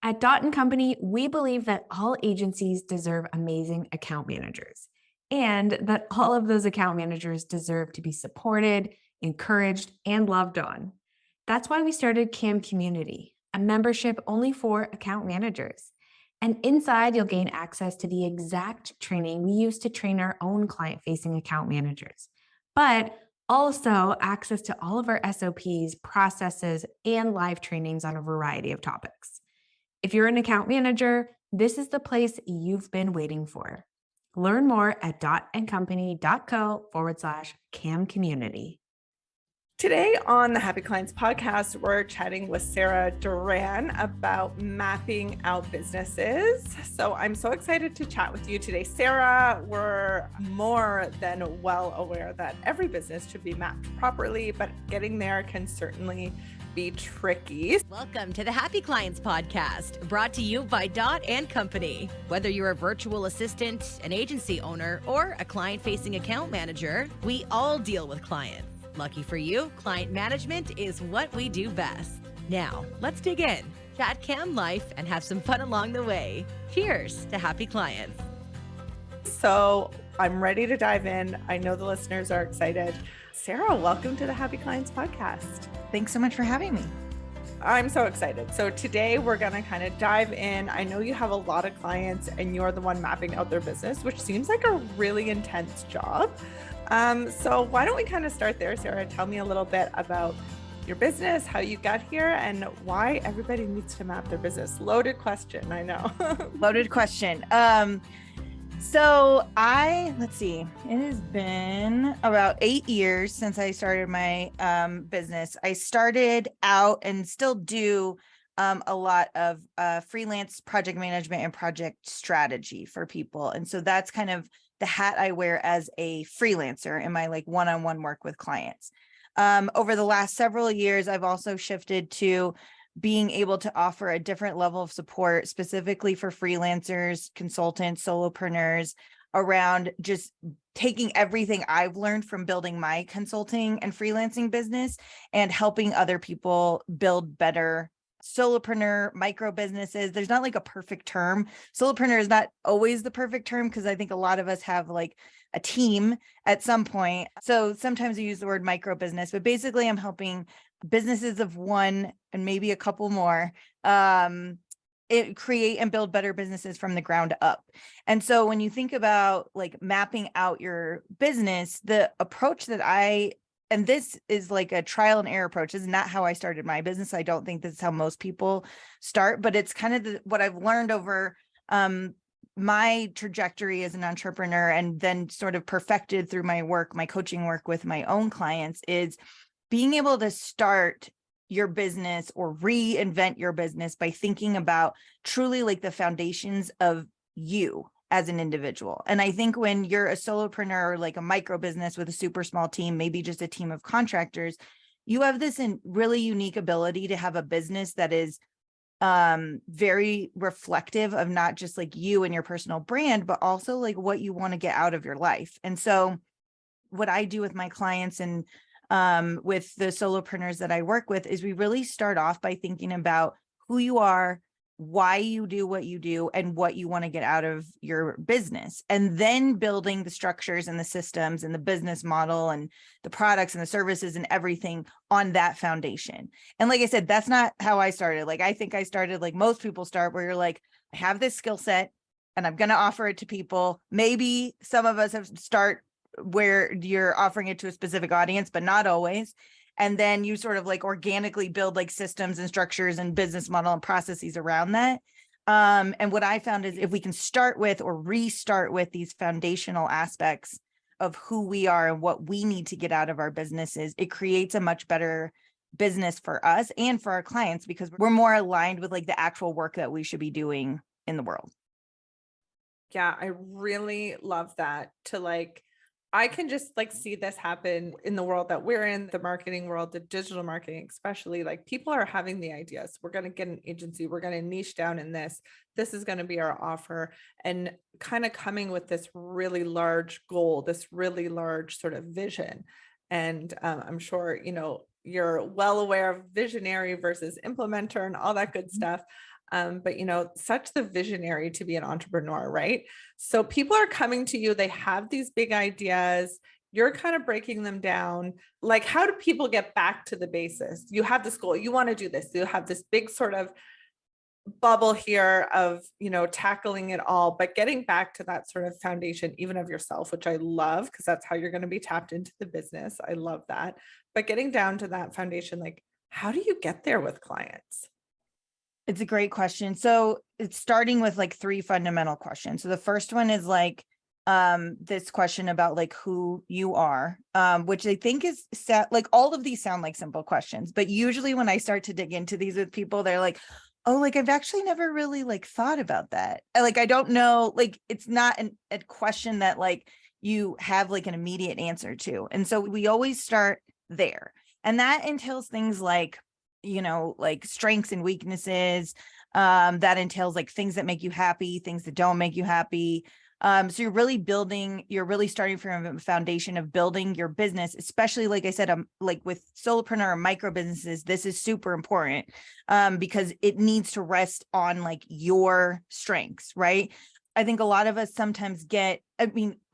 At Dot & Company, we believe that all agencies deserve amazing account managers and that all of those account managers deserve to be supported, encouraged, and loved on. That's why we started CAM Community, a membership only for account managers. And inside, you'll gain access to the exact training we use to train our own client-facing account managers, but also access to all of our SOPs, processes, and live trainings on a variety of topics. If you're an account manager, this is the place you've been waiting for. Learn more at dotandcompany.co/CAM community. Today on the Happy Clients podcast, we're chatting with Sarah Duran about mapping out businesses. So I'm so excited to chat with you today, Sarah. We're more than well aware that every business should be mapped properly, but getting there can certainly be tricky. Welcome to the Happy Clients podcast, brought to you by Dot & Company. Whether you're a virtual assistant, an agency owner, or a client-facing account manager, we all deal with clients. Lucky for you, client management is what we do best. Now, let's dig in, chat cam life, and have some fun along the way. Cheers to happy clients. So I'm ready to dive in. I know the listeners are excited. Sarah, welcome to the Happy Clients podcast. Thanks so much for having me. I'm so excited. So today we're going to kind of dive in. I know you have a lot of clients and you're the one mapping out their business, which seems like a really intense job. So why don't we kind of start there, Sarah? Tell me a little bit about your business, how you got here, and why everybody needs to map their business. Loaded question, I know. Loaded question. Let's see, it has been about 8 years since I started my business. I started out and still do a lot of freelance project management and project strategy for people. And so that's kind of the hat I wear as a freelancer in my one-on-one work with clients. Over the last several years, I've also shifted to being able to offer a different level of support specifically for freelancers, consultants, solopreneurs around just taking everything I've learned from building my consulting and freelancing business and helping other people build better solopreneur micro businesses. There's not a perfect term. Solopreneur is not always the perfect term because I think a lot of us have a team at some point. So sometimes I use the word micro business, but basically I'm helping businesses of one and maybe a couple more create and build better businesses from the ground up. And so when you think about mapping out your business, the approach that and this is a trial and error approach. This is not how I started my business. I don't think this is how most people start, but it's kind of what I've learned over my trajectory as an entrepreneur and then sort of perfected through my work, my coaching work with my own clients, is being able to start your business or reinvent your business by thinking about truly the foundations of you as an individual. And I think when you're a solopreneur, a micro business with a super small team, maybe just a team of contractors, you have this really unique ability to have a business that is very reflective of not just you and your personal brand, but also what you want to get out of your life. And so what I do with my clients and with the solopreneurs that I work with is we really start off by thinking about who you are, why you do what you do, and what you want to get out of your business, and then building the structures and the systems and the business model and the products and the services and everything on that foundation. And like I said, that's not how I started. I think I started most people start, where you're I have this skill set and I'm going to offer it to people. Maybe some of us have start where you're offering it to a specific audience, but not always. And then you sort of organically build systems and structures and business model and processes around that. And what I found is if we can start with or restart with these foundational aspects of who we are and what we need to get out of our businesses, it creates a much better business for us and for our clients because we're more aligned with the actual work that we should be doing in the world. Yeah, I really love that I can just see this happen in the world that we're in, the marketing world, the digital marketing, especially people are having the ideas. We're going to get an agency. We're going to niche down in this. This is going to be our offer, and kind of coming with this really large goal, this really large sort of vision. And I'm sure, you're well aware of visionary versus implementer and all that good stuff. But such the visionary to be an entrepreneur, right? So people are coming to you, they have these big ideas, you're kind of breaking them down. Like, how do people get back to the basis? You have this goal, you want to do this, you have this big sort of bubble here of, tackling it all, but getting back to that sort of foundation, even of yourself, which I love, because that's how you're going to be tapped into the business. I love that. But getting down to that foundation, like, how do you get there with clients? It's a great question. So it's starting with like 3 fundamental questions. So the first one is like, this question about like who you are, which I think is like, all of these sound like simple questions, but usually when I start to dig into these with people, they're like, oh, like I've actually never really like thought about that. Like, I don't know, like it's not a question that like you have like an immediate answer to. And so we always start there. And that entails things like, like strengths and weaknesses. That entails like things that make you happy, things that don't make you happy. So you're really starting from a foundation of building your business, especially like I said, like with solopreneur and micro businesses, this is super important because it needs to rest on like your strengths, right? I think a lot of us sometimes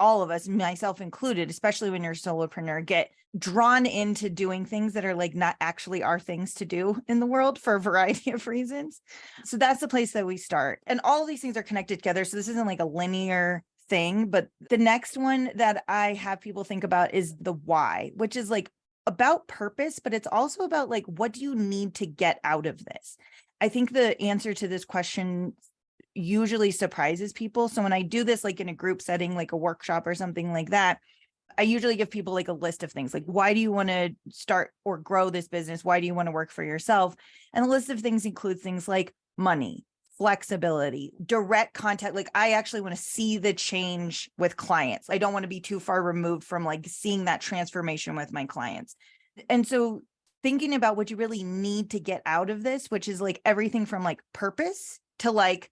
all of us, myself included, especially when you're a solopreneur, get drawn into doing things that are like not actually our things to do in the world for a variety of reasons. So that's the place that we start. And all of these things are connected together. So this isn't like a linear thing, but the next one that I have people think about is the why, which is like about purpose, but it's also about like, what do you need to get out of this? I think the answer to this question usually surprises people. So when I do this, like in a group setting, like a workshop or something like that, I usually give people like a list of things like, why do you want to start or grow this business? Why do you want to work for yourself? And the list of things includes things like money, flexibility, direct contact. Like I actually want to see the change with clients. I don't want to be too far removed from like seeing that transformation with my clients. And so thinking about what you really need to get out of this, which is like everything from like purpose to like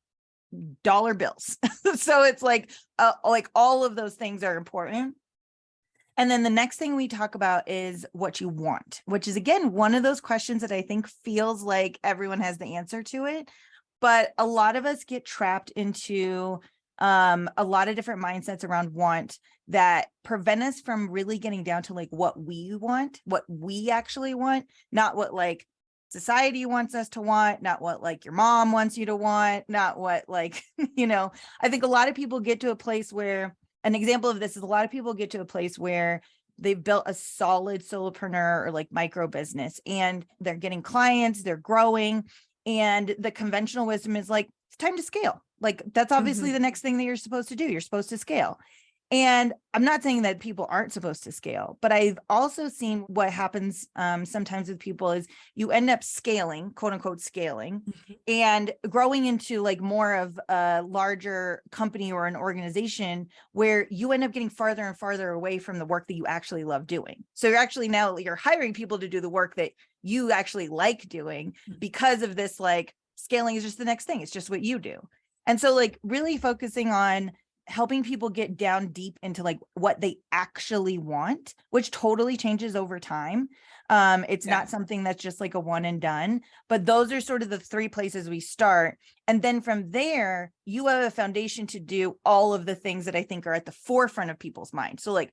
dollar bills. So it's like all of those things are important. And then the next thing we talk about is what you want, which is again, one of those questions that I think feels like everyone has the answer to it. But a lot of us get trapped into a lot of different mindsets around want that prevent us from really getting down to like what we want, what we actually want, not what like society wants us to want, not what like your mom wants you to want, not what like, I think a lot of people get to a place where, an example of this is a lot of people get to a place where they've built a solid solopreneur or like micro business and they're getting clients, they're growing. And the conventional wisdom is like, it's time to scale. Like that's obviously the next thing that you're supposed to do. You're supposed to scale. And I'm not saying that people aren't supposed to scale, but I've also seen what happens sometimes with people is you end up scaling, quote unquote, scaling and growing into like more of a larger company or an organization where you end up getting farther and farther away from the work that you actually love doing. So you're hiring people to do the work that you actually like doing because of this, like scaling is just the next thing. It's just what you do. And so like really focusing on helping people get down deep into like what they actually want, which totally changes over time. It's not something that's just like a one and done, but those are sort of the 3 places we start. And then from there, you have a foundation to do all of the things that I think are at the forefront of people's minds. So like,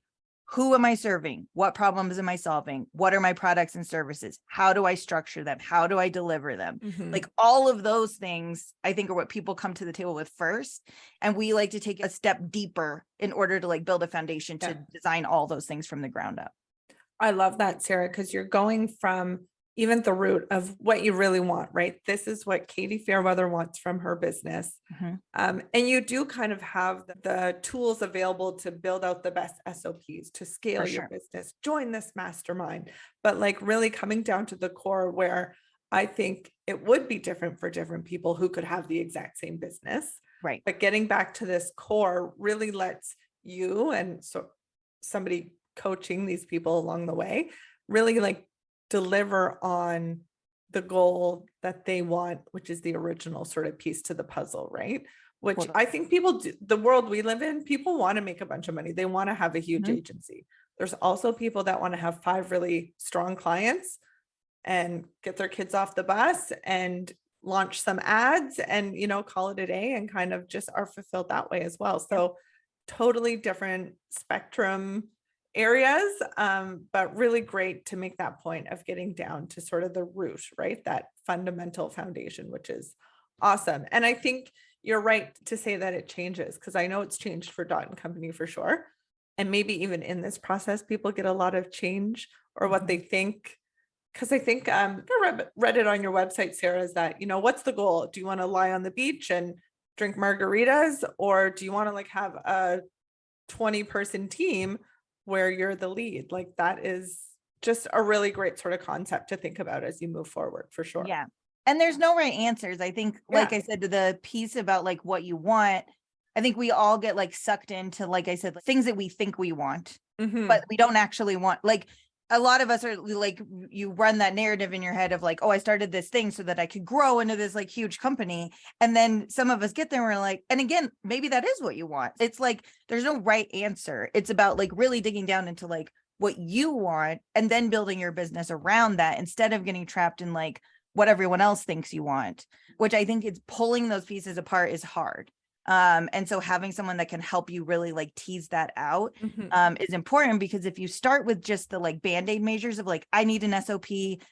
who am I serving? What problems am I solving? What are my products and services? How do I structure them? How do I deliver them? Like all of those things, I think are what people come to the table with first. And we like to take a step deeper in order to like build a foundation to design all those things from the ground up. I love that, Sarah, because you're going from even the root of what you really want, right? This is what Katie Fairweather wants from her business. And you do kind of have the tools available to build out the best SOPs, to scale your business, join this mastermind, but like really coming down to the core where I think it would be different for different people who could have the exact same business. Right. But getting back to this core really lets you and so somebody coaching these people along the way really like deliver on the goal that they want, which is the original sort of piece to the puzzle, right? Which I think people do, the world we live in, people want to make a bunch of money. They want to have a huge agency. There's also people that want to have 5 really strong clients and get their kids off the bus and launch some ads and, call it a day and kind of just are fulfilled that way as well. So totally different spectrum areas, but really great to make that point of getting down to sort of the root, right? That fundamental foundation, which is awesome. And I think you're right to say that it changes, because I know it's changed for Dot and Company for sure. And maybe even in this process, people get a lot of change or what they think. Because I think I read it on your website, Sarah, is that, what's the goal? Do you want to lie on the beach and drink margaritas, or do you want to like have a 20-person team where you're the lead? Like, that is just a really great sort of concept to think about as you move forward, for sure. Yeah. And there's no right answers. I think, like I said, to the piece about like what you want, I think we all get like sucked into, like I said, things that we think we want, but we don't actually want. Like, a lot of us are like, you run that narrative in your head of like, oh, I started this thing so that I could grow into this like huge company. And then some of us get there and we're like, and again, maybe that is what you want. It's like, there's no right answer. It's about like really digging down into like what you want and then building your business around that, instead of getting trapped in like what everyone else thinks you want, which I think is pulling those pieces apart is hard. And so having someone that can help you really like tease that out is important, because if you start with just the like band-aid measures of like, I need an SOP,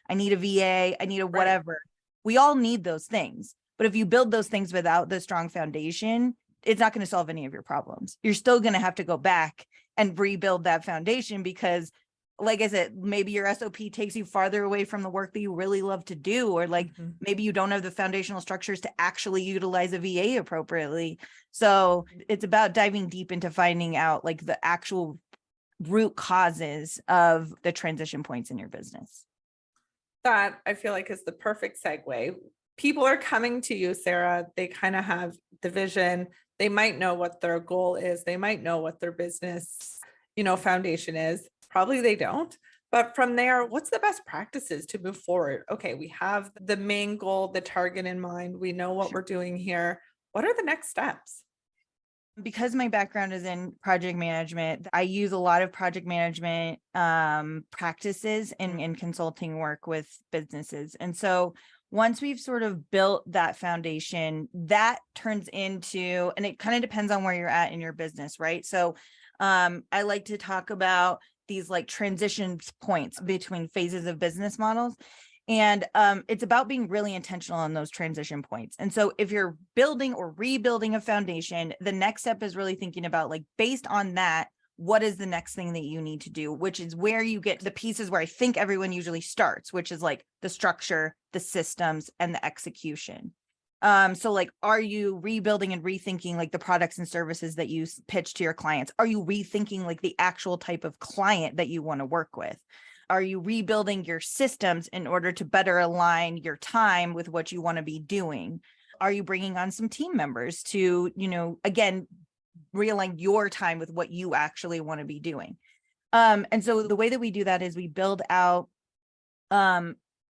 I need a VA, I need a whatever, we all need those things. But if you build those things without the strong foundation, it's not going to solve any of your problems. You're still going to have to go back and rebuild that foundation, because like I said, maybe your SOP takes you farther away from the work that you really love to do, or like maybe you don't have the foundational structures to actually utilize a VA appropriately. So it's about diving deep into finding out like the actual root causes of the transition points in your business. That I feel like is the perfect segue. People are coming to you, Sarah. They kind of have the vision. They might know what their goal is. They might know what their business, foundation is. Probably they don't. But from there, what's the best practices to move forward? Okay, we have the main goal, the target in mind. We know what we're doing here. What are the next steps? Because my background is in project management, I use a lot of project management practices in consulting work with businesses. And so once we've sort of built that foundation, that turns into, and it kind of depends on where you're at in your business, right? So I like to talk about these like transition points between phases of business models. And it's about being really intentional on those transition points. And so if you're building or rebuilding a foundation, the next step is really thinking about like, based on that, what is the next thing that you need to do, which is where you get the pieces where I think everyone usually starts, which is like the structure, the systems, and the execution. So like, are you rebuilding and rethinking like the products and services that you pitch to your clients? Are you rethinking like the actual type of client that you want to work with? Are you rebuilding your systems in order to better align your time with what you want to be doing? Are you bringing on some team members to, again, realign your time with what you actually want to be doing? And so the way that we do that is we build out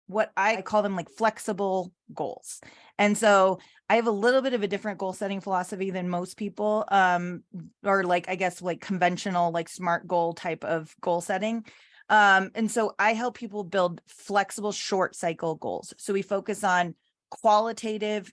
what I call them like flexible goals. And so I have a little bit of a different goal setting philosophy than most people, or like, I guess, like conventional, like SMART goal type of goal setting. And so I help people build flexible short cycle goals. So we focus on qualitative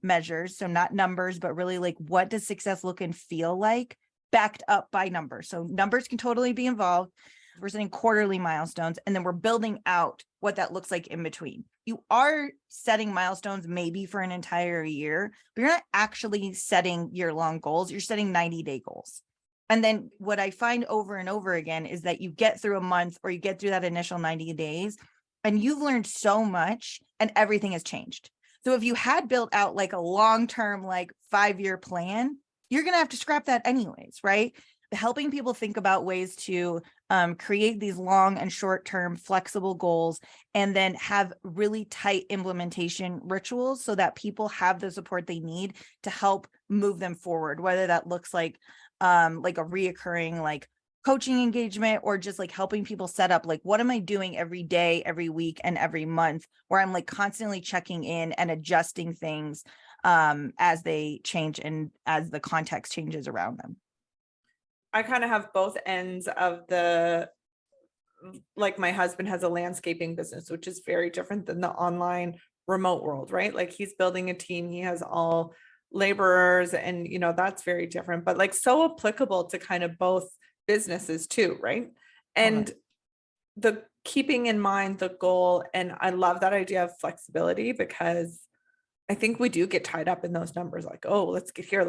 measures. So not numbers, but really like, what does success look and feel like, backed up by numbers. So numbers can totally be involved. We're setting quarterly milestones, and then we're building out what that looks like in between. You are setting milestones maybe for an entire year, but you're not actually setting year-long goals. You're setting 90-day goals. And then what I find over and over again is that you get through a month or you get through that initial 90 days and you've learned so much and everything has changed. So if you had built out like a long-term, like 5-year plan, you're going to have to scrap that anyways, right? Helping people think about ways to create these long and short-term flexible goals, and then have really tight implementation rituals so that people have the support they need to help move them forward, whether that looks like a reoccurring like coaching engagement, or just like helping people set up like, what am I doing every day, every week, and every month, where I'm like constantly checking in and adjusting things as they change and as the context changes around them. I kind of have both ends of the, like my husband has a landscaping business, which is very different than the online remote world, right? Like he's building a team, he has all laborers and, that's very different, but like so applicable to kind of both businesses too, right? And the keeping in mind the goal, and I love that idea of flexibility because I think we do get tied up in those numbers like, oh, let's get here,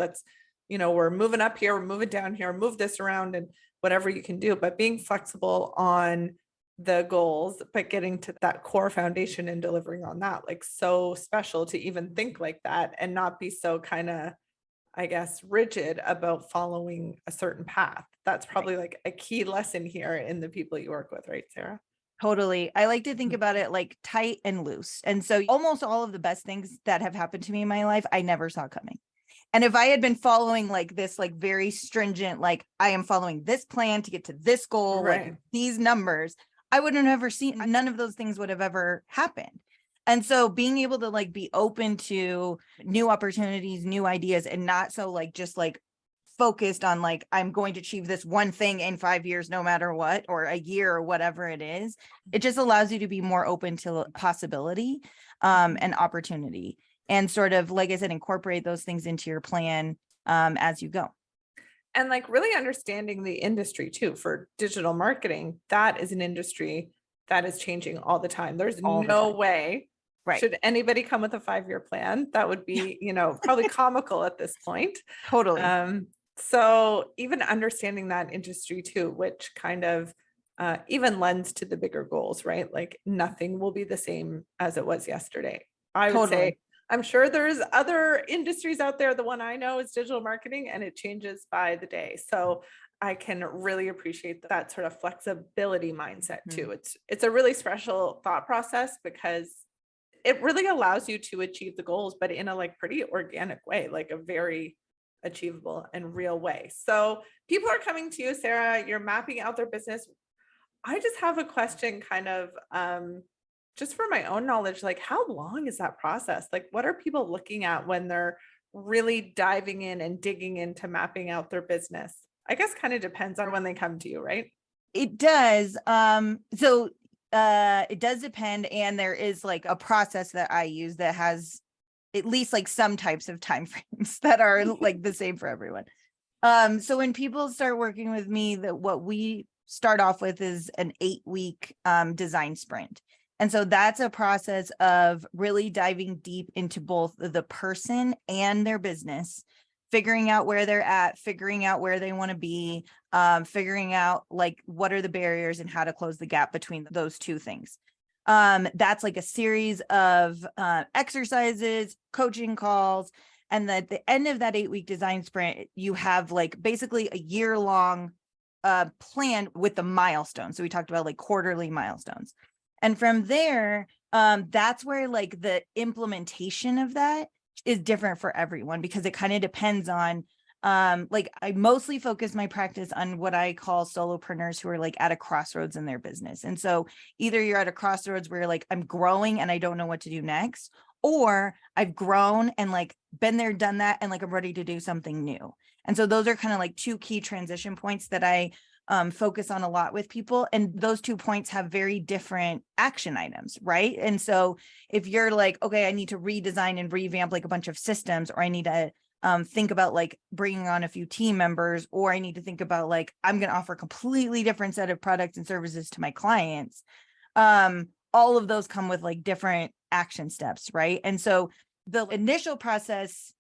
we're moving up here, we're moving down here, move this around and whatever you can do, but being flexible on the goals, but getting to that core foundation and delivering on that, like so special to even think like that and not be so kind of, I guess, rigid about following a certain path. That's probably like a key lesson here in the people you work with, right, Sarah? Totally. I like to think about it like tight and loose. And so almost all of the best things that have happened to me in my life, I never saw coming. And if I had been following like this, like very stringent, like I am following this plan to get to this goal, Right. like these numbers, I would have never seen, none of those things would have ever happened. And so being able to like be open to new opportunities, new ideas, and not so like just like focused on like, I'm going to achieve this one thing in 5 years, no matter what, or a year or whatever it is. It just allows you to be more open to possibility and opportunity, and sort of, like I said, incorporate those things into your plan as you go. And like really understanding the industry too. For digital marketing, that is an industry that is changing all the time. There's no way Right. should anybody come with a 5-year plan. That would be, probably comical at this point. Totally. So even understanding that industry too, which kind of even lends to the bigger goals, right? Like nothing will be the same as it was yesterday. I would say, I'm sure there's other industries out there. The one I know is digital marketing, and it changes by the day. So I can really appreciate that sort of flexibility mindset too. It's a really special thought process because it really allows you to achieve the goals, but in a like pretty organic way, like a very achievable and real way. So people are coming to you, Sarah, you're mapping out their business. I just have a question kind of, just for my own knowledge, like how long is that process? Like what are people looking at when they're really diving in and digging into mapping out their business? I guess kind of depends on when they come to you, right? It does. So it does depend. And there is like a process that I use that has at least like some types of timeframes that are like the same for everyone. So when people start working with me, what we start off with is an 8-week design sprint. And so that's a process of really diving deep into both the person and their business, figuring out where they're at, figuring out where they want to be, figuring out like what are the barriers and how to close the gap between those two things. That's like a series of exercises, coaching calls, and at the end of that 8-week design sprint, you have like basically a year-long plan with the milestones. So we talked about like quarterly milestones. And from there, that's where like the implementation of that is different for everyone, because it kind of depends on like I mostly focus my practice on what I call solopreneurs who are like at a crossroads in their business. And so either you're at a crossroads where you're like, I'm growing and I don't know what to do next, or I've grown and like been there, done that, and like I'm ready to do something new. And so those are kind of like two key transition points that I focus on a lot with people. And those 2 points have very different action items, right? And so if you're like, okay, I need to redesign and revamp like a bunch of systems, or I need to think about like bringing on a few team members, or I need to think about like, I'm going to offer a completely different set of products and services to my clients. All of those come with like different action steps, right? And so the initial process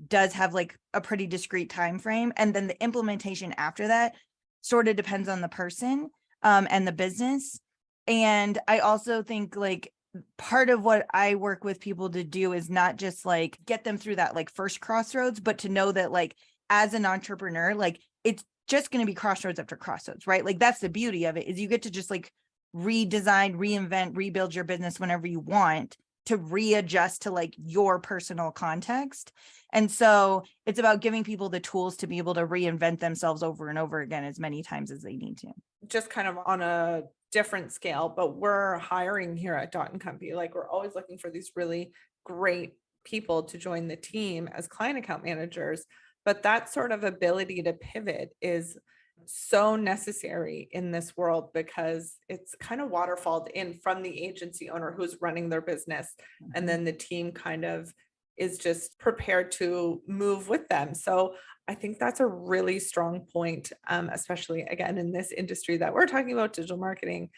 does have like a pretty discrete time frame, and then the implementation after that sort of depends on the person and the business. And I also think like part of what I work with people to do is not just like get them through that like first crossroads, but to know that like as an entrepreneur, like it's just going to be crossroads after crossroads, right? Like that's the beauty of it, is you get to just like redesign, reinvent, rebuild your business whenever you want, to readjust to like your personal context. And so it's about giving people the tools to be able to reinvent themselves over and over again as many times as they need to. Just kind of on a different scale, but we're hiring here at Dot & Company. Like we're always looking for these really great people to join the team as client account managers. But that sort of ability to pivot is so necessary in this world because it's kind of waterfalled in from the agency owner who's running their business. And then the team kind of is just prepared to move with them. So I think that's a really strong point, especially again, in this industry that we're talking about, digital marketing,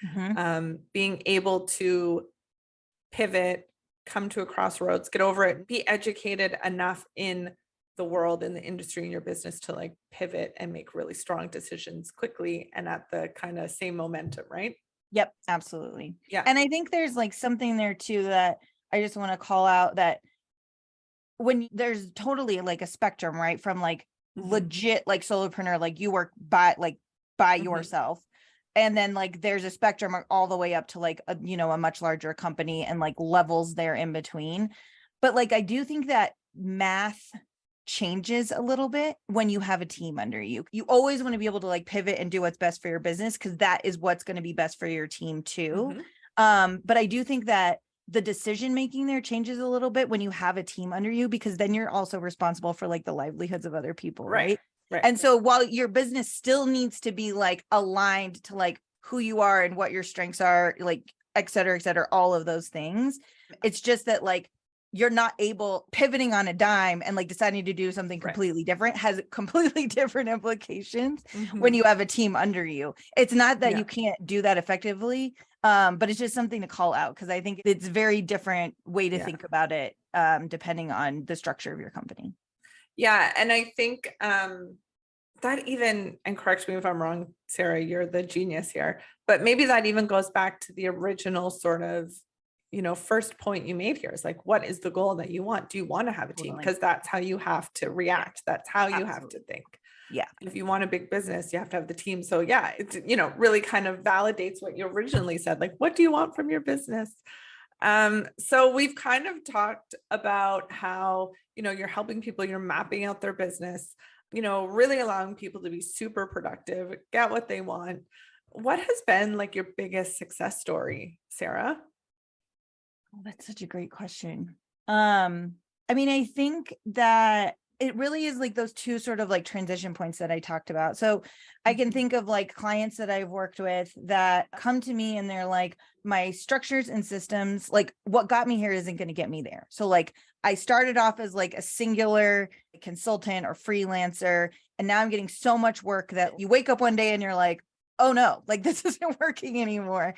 being able to pivot, come to a crossroads, get over it, be educated enough in the world, in the industry, in your business to like pivot and make really strong decisions quickly and at the kind of same momentum, right? Yep, absolutely. Yeah. And I think there's like something there too that I just want to call out, that when there's totally like a spectrum, right? From like legit like solopreneur, like you work by yourself. And then like there's a spectrum all the way up to like a, a much larger company and like levels there in between. But like I do think that math changes a little bit when you have a team under you. You always want to be able to like pivot and do what's best for your business, because that is what's going to be best for your team too. But I do think that the decision making there changes a little bit when you have a team under you, because then you're also responsible for like the livelihoods of other people, right? And so while your business still needs to be like aligned to like who you are and what your strengths are, like et cetera, all of those things, it's just that like you're not pivoting on a dime and like deciding to do something completely different has completely different implications when you have a team under you. It's not that you can't do that effectively, but it's just something to call out, because I think it's a very different way to think about it, depending on the structure of your company. Yeah. And I think that even, and correct me if I'm wrong, Sarah, you're the genius here, but maybe that even goes back to the original sort of, first point you made here is like, what is the goal that you want? Do you want to have a team? Because that's how you have to react. That's how you have to think. Yeah. If you want a big business, you have to have the team. So yeah, it, really kind of validates what you originally said. Like, what do you want from your business? So we've kind of talked about how, you're helping people, you're mapping out their business, really allowing people to be super productive, get what they want. What has been like your biggest success story, Sarah? Oh, that's such a great question. I mean, I think that it really is like those two sort of like transition points that I talked about. So I can think of like clients that I've worked with that come to me and they're like, my structures and systems, like what got me here isn't going to get me there. So like I started off as like a singular consultant or freelancer, and now I'm getting so much work that you wake up one day and you're like, oh no, like this isn't working anymore.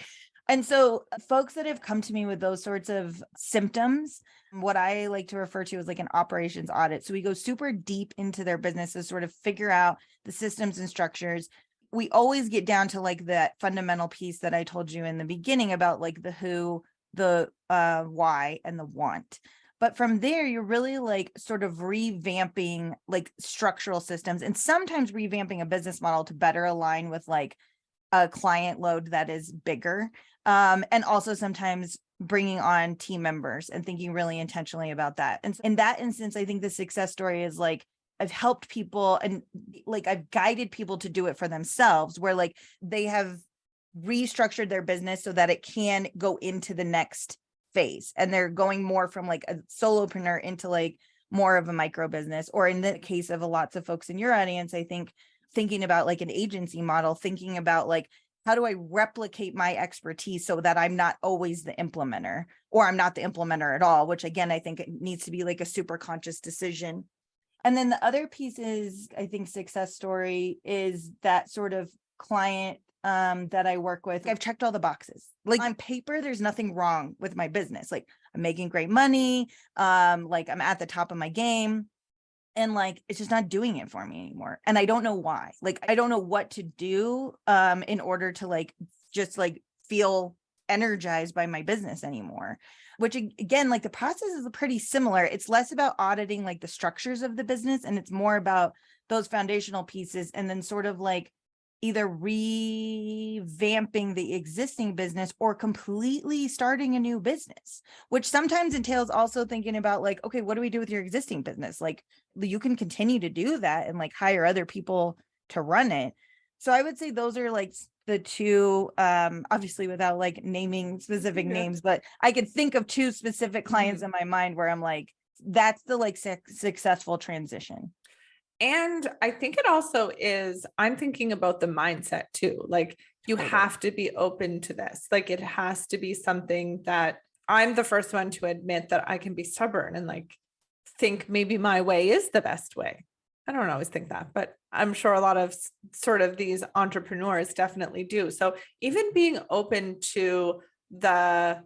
And so folks that have come to me with those sorts of symptoms, what I like to refer to as like an operations audit. So we go super deep into their business to sort of figure out the systems and structures. We always get down to like that fundamental piece that I told you in the beginning about like the who, the why, and the want. But from there, you're really like sort of revamping like structural systems, and sometimes revamping a business model to better align with like a client load that is bigger. And also sometimes bringing on team members and thinking really intentionally about that. And in that instance, I think the success story is like, I've helped people and like I've guided people to do it for themselves, where like they have restructured their business so that it can go into the next phase. And they're going more from like a solopreneur into like more of a micro business. Or in the case of lots of folks in your audience, I think thinking about like an agency model, thinking about like, how do I replicate my expertise so that I'm not always the implementer, or I'm not the implementer at all, which again, I think it needs to be like a super conscious decision. And then the other piece is, I think, success story is that sort of client that I work with. I've checked all the boxes. Like on paper, there's nothing wrong with my business. Like I'm making great money. Like I'm at the top of my game. And like, it's just not doing it for me anymore. And I don't know why. Like, I don't know what to do in order to like, just like feel energized by my business anymore, which again, like the process is pretty similar. It's less about auditing like the structures of the business, and it's more about those foundational pieces, and then sort of like either revamping the existing business or completely starting a new business, which sometimes entails also thinking about like, okay, what do we do with your existing business? Like you can continue to do that and like hire other people to run it. So I would say those are like the two, obviously without like naming specific names, but I could think of two specific clients in my mind where I'm like, that's the like successful transition. And I think it also is, I'm thinking about the mindset too. Like you Totally. have to be open to this. Like it has to be something that I'm the first one to admit that I can be stubborn and like think maybe my way is the best way. I don't always think that, but I'm sure a lot of sort of these entrepreneurs definitely do. So even being open to the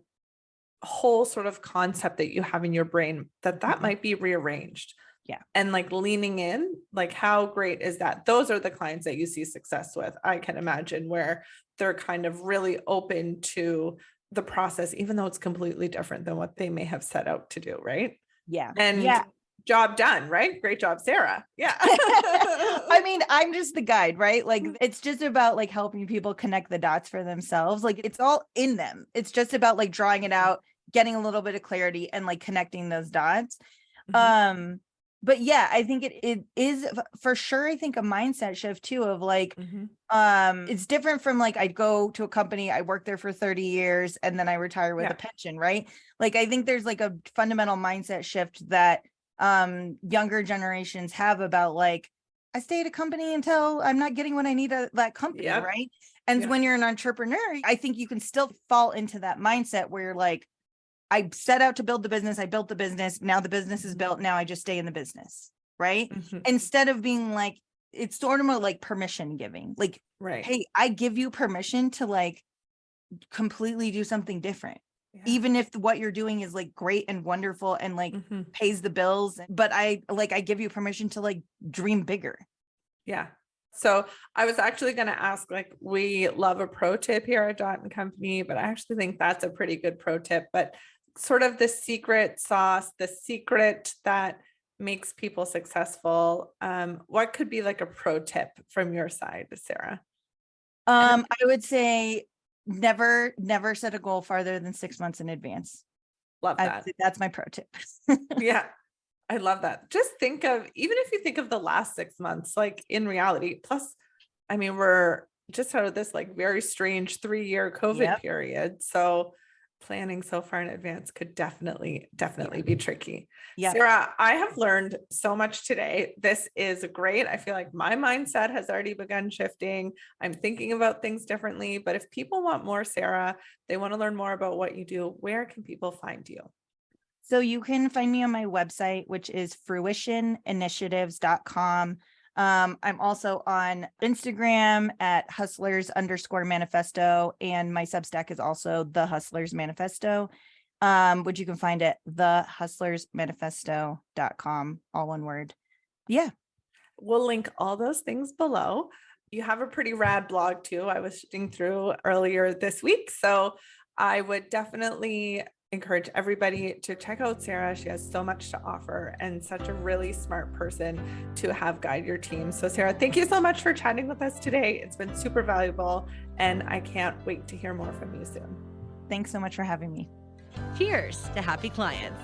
whole sort of concept that you have in your brain, that Mhm. might be rearranged. Yeah. And like leaning in, like how great is that? Those are the clients that you see success with, I can imagine, where they're kind of really open to the process, even though it's completely different than what they may have set out to do, right? Yeah. And Yeah. job done, right? Great job, Sarah. Yeah. I mean, I'm just the guide, right? Like it's just about like helping people connect the dots for themselves. Like it's all in them. It's just about like drawing it out, getting a little bit of clarity and like connecting those dots. Mhm. But yeah, I think it is for sure, I think a mindset shift too of like, Mhm. it's different from like I go to a company, I work there for 30 years and then I retire with Yeah. a pension, right? Like I think there's like a fundamental mindset shift that younger generations have about like, I stay at a company until I'm not getting what I need at that company, Yep. right? And Yeah. when you're an entrepreneur, I think you can still fall into that mindset where you're like, I set out to build the business, I built the business, now the business is built, now I just stay in the business, right? Mhm. Instead of being like, it's sort of more like permission giving, like, Right. hey, I give you permission to like completely do something different, Yeah. even if what you're doing is like great and wonderful and like Mhm. pays the bills, but I give you permission to like dream bigger. Yeah. So I was actually going to ask, like, we love a pro tip here at Dot and Company, but I actually think that's a pretty good pro tip. But sort of the secret sauce, the secret that makes people successful. What could be like a pro tip from your side, Sarah? I would say never set a goal farther than 6 months in advance. Love I that. would say that's my pro tip. Yeah. I love that. Just think of, even if you think of the last 6 months, like in reality, plus, I mean, we're just out of this like very strange 3-year COVID Yep. period. So planning so far in advance could definitely be tricky. Yeah. Sarah, I have learned so much today. This is great. I feel like my mindset has already begun shifting. I'm thinking about things differently, but if people want more, Sarah, they want to learn more about what you do, where can people find you? So you can find me on my website, which is fruitioninitiatives.com. I'm also on Instagram at hustlers_manifesto. And my Substack is also the Hustlers Manifesto, which you can find at thehustlersmanifesto.com, all one word. Yeah. We'll link all those things below. You have a pretty rad blog too. I was shooting through earlier this week. So I would definitely encourage everybody to check out Sarah. She has so much to offer and such a really smart person to have guide your team. So Sarah, thank you so much for chatting with us today. It's been super valuable and I can't wait to hear more from you soon. Thanks so much for having me. Cheers to happy clients.